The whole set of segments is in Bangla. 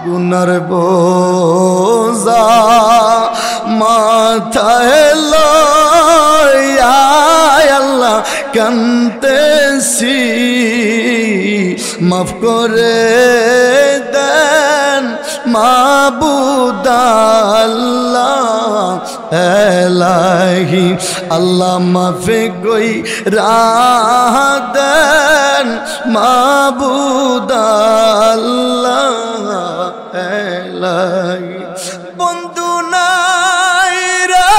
গুনার বোঝা মাথায় লইয়া আল্লাহ কান্দেছি, মাফ করে দেন মাবুদ আল্লাহ এলাহি। আল্লাহ মাফে গই দেন মাবুদ আল্লাহ এলাহি। বন্ধু নাই রে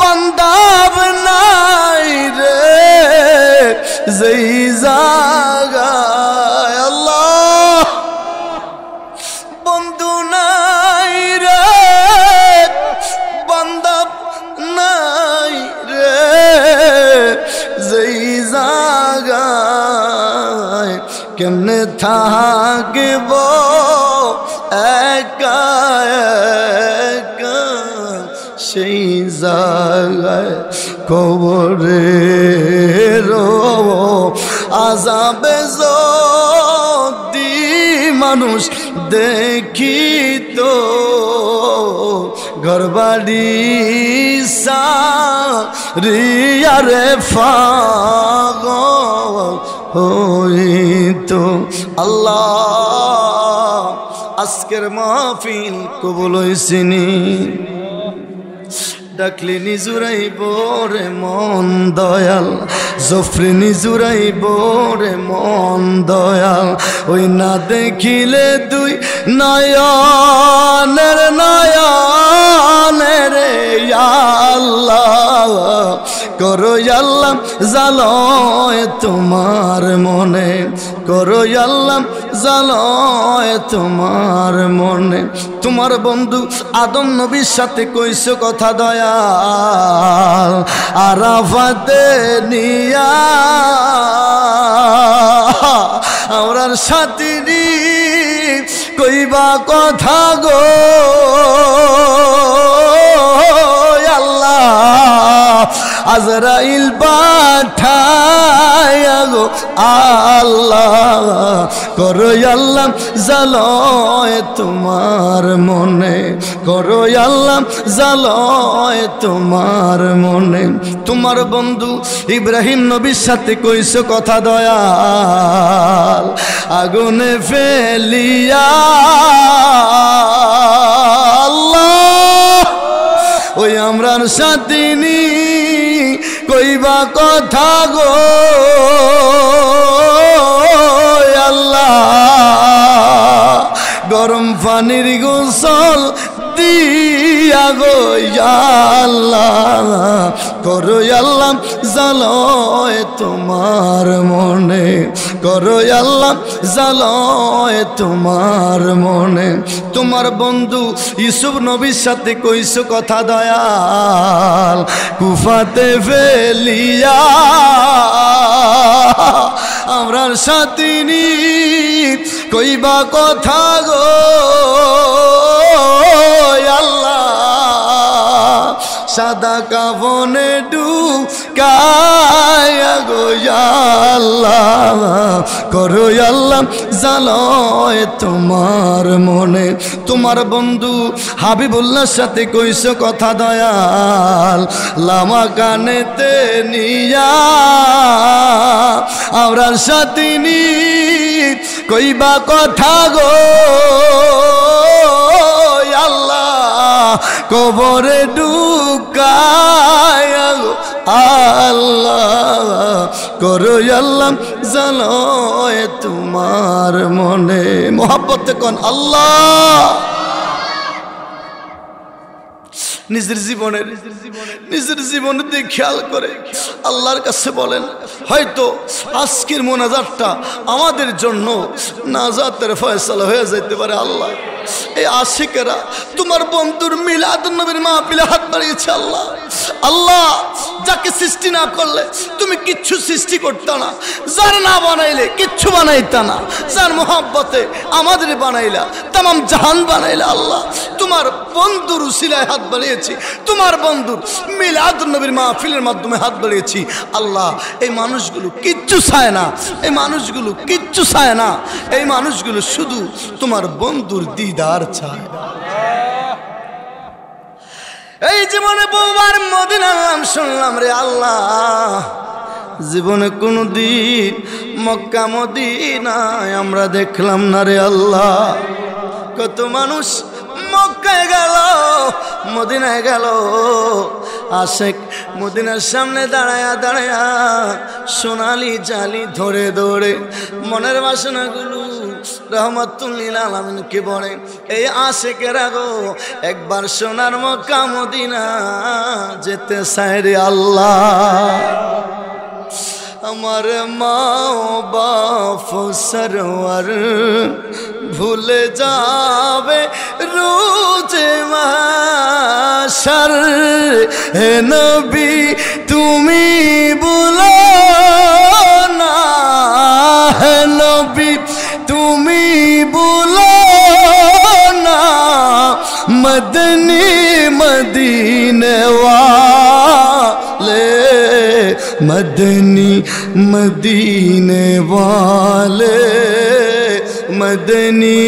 বান্দাব নাই রে যেই জায়গায় আল্লাহ, বন্ধু নাই রে বান্দাব নাই রে যেই জায়গায় কেমনে থাকব একা একা সেই জায়গায়। কবরে আযাবে যদি মানুষ দেখিত, ঘরবাড়ি সারিয়ারে পাগল হইতো। আল্লাহ আজকের মাহফিল কবুল হইছিনি, ডাকলি নিজুরাইব রে মন দয়াল, জফরি নিজুরাইব রে মন দয়াল। ওই না দেখিলে দুই নয়নের নয়নের আল্লাহ করো আল্লাহ জালয় তোমার মনে, করো আল্লাহ জালয় তোমার মনে। তোমার বন্ধু আদম নবীর সাথে কইছো কথা দয়াল, আরাফাতে নিয়া আমরার সাথী কইবা কথা গো আল্লাহ, আজরাইল পাঠায়া গো আল্লাহ করো আল্লাহ জালয় তোমার মনে, করো আল্লাহ জালয় তোমার মনে। তোমার বন্ধু ইব্রাহিম নবীর সাথে কইছো কথা দয়াল, আগুনে ফেলিয়া আল্লাহ ওই আমরার সাথী কইবা কথা গো আল্লাহ, গরম পানির গোসল দিয়া গো আল্লাহ করো আল্লাহ জালয় তোমার মনে, করো আল্লাহ জালয় তোমার মনে। তোমার বন্ধু ইউসুফ নবীর সাথে কইছো কথা দয়াল, কুফাতে ফেলিয়া আমরার সাথী কইবা কথা গো আল্লাহ, সাদা কাফনে ঢুকায়া গো আল্লাহ করো আল্লাহ জালয় তোমার মনে। তোমার বন্ধু হাবিবুল্লাহর সাথে কইছো কথা দয়াল, লামা কানেতে নিয়া আমরার সাথী কইবা কথা গো আল্লাহ, কবরে ঢুকায়া গো আল্লাহ করো আল্লাহ জালয় তোমার মনে। মোহাব্বতে কোন আল্লাহ নিজের জীবনে দিয়ে খেয়াল করে আল্লাহর কাছে বলেন, হয়তো আজকের মোনাজাতটা আমাদের জন্য নাজাতের ফয়সালা হয়ে যেতে পারে। আল্লাহ এই আশিকেরা তোমার বন্ধুর মিলাদুন নবীর মাহফিলে হাত বাড়িয়েছে আল্লাহ, আল্লাহ যাকে সৃষ্টি না করলে তুমি কিচ্ছু সৃষ্টি করতে না, যার না বানাইলে কিচ্ছু বানাইতা না, যার মোহাব্বতে আমাদের বানাইলা, তামাম জাহান বানাইলা। আল্লাহ তোমার বন্ধুর উসিলায় হাত বাড়িয়েছি, তোমার বন্ধুর মিলাদুন নবীর মাহফিলের মাধ্যমে হাত বাড়িয়েছি। আল্লাহ এই মানুষগুলো কিচ্ছু চায় না, এই মানুষগুলো কিচ্ছু চায় না, এই মানুষগুলো শুধু তোমার বন্ধুর দিদার চায়। এই জীবনে বহুবার মদিনার নাম শুনলাম রে আল্লাহ, জীবনে কোনদিন মক্কা মদিনায় আমরা দেখলাম না রে আল্লাহ। কত মানুষ মক্কায় গেল, মদিনায় গেল, আশেক মদিনার সামনে দাঁড়ায়া দাঁড়ায়া সোনালি জালি ধরে ধরে মনের বাসনাগুলো রহমাতুল লিল আলামিনকে বলে, এই আশেকেরা গো একবার সোনার মক্কা মদিনা যেতে চায় রে আল্লাহ। আমার মা বাপ সরওয়ার ভুলে যাবে রোজ মাশার, হে নবী তুমি বলো না, হে নবী তুমি বলো না, মদনী মদিনে वाले, मदनी मदीने वाले, मदनी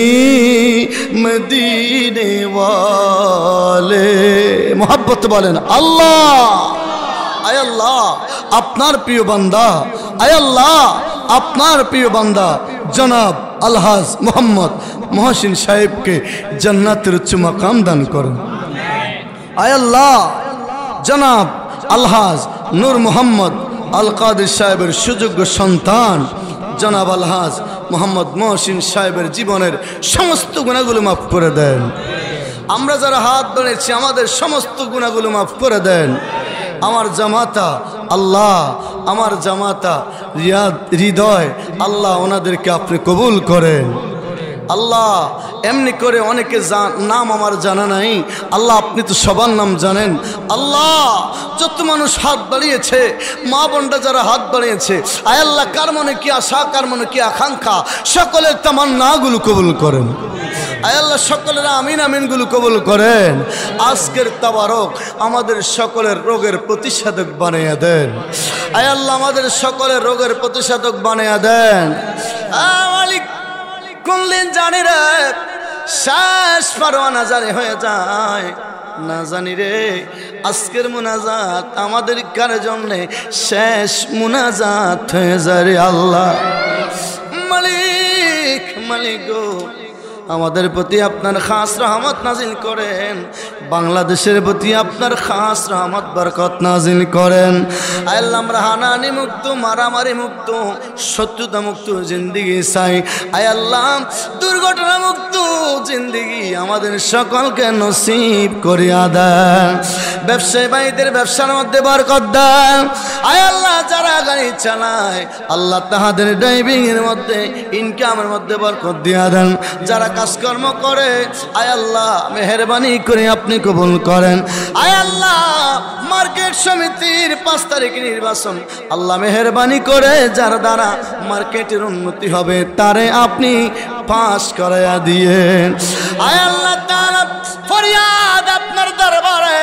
मदीने वाले। मोहब्बत बोलें अल्लाह, आय अल्लाह আপনার প্রিয় বান্দা, আয় আল্লাহ আপনার প্রিয় বান্দা জনাব আলহাজ মোহাম্মদ মহসিন সাহেবকে জান্নাতের উচ্চ মাকাম দান করুন। আয় আল্লাহ জনাব আলহাজ নূর মোহাম্মদ আল কাদের সাহেবের সুযোগ্য সন্তান জনাব আলহাজ মোহাম্মদ মহসিন সাহেবের জীবনের সমস্ত গুনাহগুলো মাফ করে দেন। আমরা যারা হাত বাড়িয়েছি আমাদের সমস্ত গুনাহগুলো মাফ করে দেন। আমার জামাতা আল্লাহ, আমার জামাতা হৃদয় আল্লাহ ওনাদেরকে আপনি কবুল করেন। আল্লাহ এমনি করে অনেকে নাম আমার জানা নাই, আল্লাহ আপনি তো সবার নাম জানেন। আল্লাহ যত মানুষ হাত বাড়িয়েছে, মা বোনরা যারা হাত বাড়িয়েছে, আয় আল্লাহ কার মনে কি আশা, কার মনে কি আকাঙ্ক্ষা, সকলের তামান্নাগুলো কবুল করেন। আয় আল্লাহ সকলের আমিন আমিনগুলো কবুল করেন। আজকের তাবারক আমাদের সকলের রোগের প্রতিষেধক বানিয়ে দেন। আয় আল্লাহ আমাদের সকলের রোগের প্রতিষেধক বানিয়ে দেন। মালিক কোনদিন জানি রে শেষ পারওয়ানা জারি হয়ে যায় না জানি রে, আজকের মুনাজাত আমাদের কার জন্য শেষ মুনাজাত হয়ে যায় রে আল্লাহ। মালিক মালিক গো আমাদের প্রতি আপনার খাস রহমত নাজিল করেন, বাংলাদেশের প্রতি আপনার খাস রহমত বরকত নাজিল করেন। আল্লাহ আমরা হানানি মুক্ত, মারামারি মুক্ত, শত্রুতা মুক্ত জিন্দেগি চাই। আয় আল্লাহ দুর্ঘটনা মুক্ত জিন্দেগি আমাদের সকলকে নসিব করিয়া দেন। ব্যবসায়ী ভাইদের ব্যবসার মধ্যে বরকত দেন। আয় আল্লাহ যারা গাড়ি চালায় আল্লাহ তাহাদের ড্রাইভিং এর মধ্যে ইনকামের মধ্যে বরকত দিয়া দেন। যারা কাজকর্ম করে আয় আল্লাহ মেহেরবানি করে আপনি কবুল করেন। আয় আল্লাহ মার্কেট সমিতির 5 তারিখ নির্বাচন আল্লাহ মেহেরবানি করে যার দ্বারা মার্কেটের উন্নতি হবে তারে আপনি পাস করাইয়া দিয়েন। আয় আল্লাহ তাআলা ফরিয়াদ আপনার দরবারে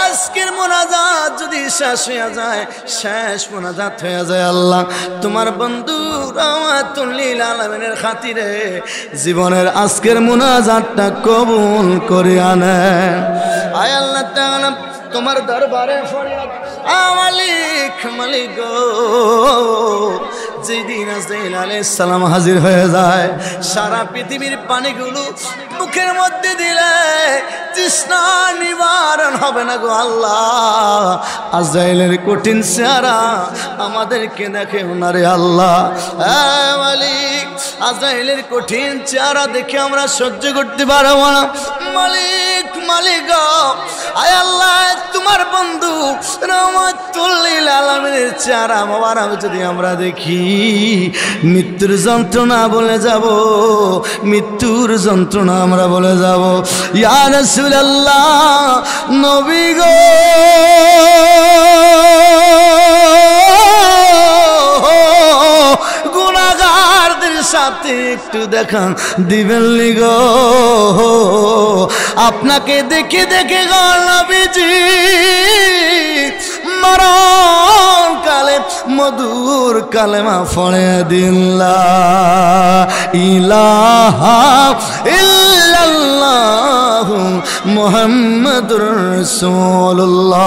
আজকের মুনাজাত যদি শেষ হয়ে যায়, শেষ মুনাজাত হয়ে যায় আল্লাহ তোমার বন্ধু রহমাতুল লিল আলামিনের খাতিরে জীবনের আজকের মুনাজাতটা কবুল করে আনেন। আয় আল্লাহ তাআলা তোমার দরবারে ফরিয়াদ মালিক মালিক গো, যেদিন আজরাইল আলাইহিস সালাম হাজির হয়ে যায় সারা পৃথিবীর পানিগুলো মুখের মধ্যে দিলে তৃষ্ণা নিবারণ হবে না গো আল্লাহ। আজরাইলের কঠিন চেহারা আমাদেরকে দেখে ওনারে আল্লাহ। মালিক আজরাইলের কঠিন চেহারা দেখে আমরা সহ্য করতে পারবো না। মালিক মালিক আয় আল্লাহ তোমার বন্ধু রহমাতুল লিল আলামিনের চেহারা মোবারক যদি আমরা দেখি মৃত্যুর যন্ত্রণা বলে যাব, মৃত্যুর যন্ত্রণা আমরা বলে যাব। ইয়া রাসূলুল্লাহ, নবী গো গুনাহগারদের সাথে একটু দেখা দিবেন নি গো? আপনাকে দেখে দেখে গো নবীজি মরণ কালে মধুর কালেমা পড়ে দিন লা ইলাহা ইল্লাল্লাহু মুহাম্মাদুর রাসূলুল্লাহ।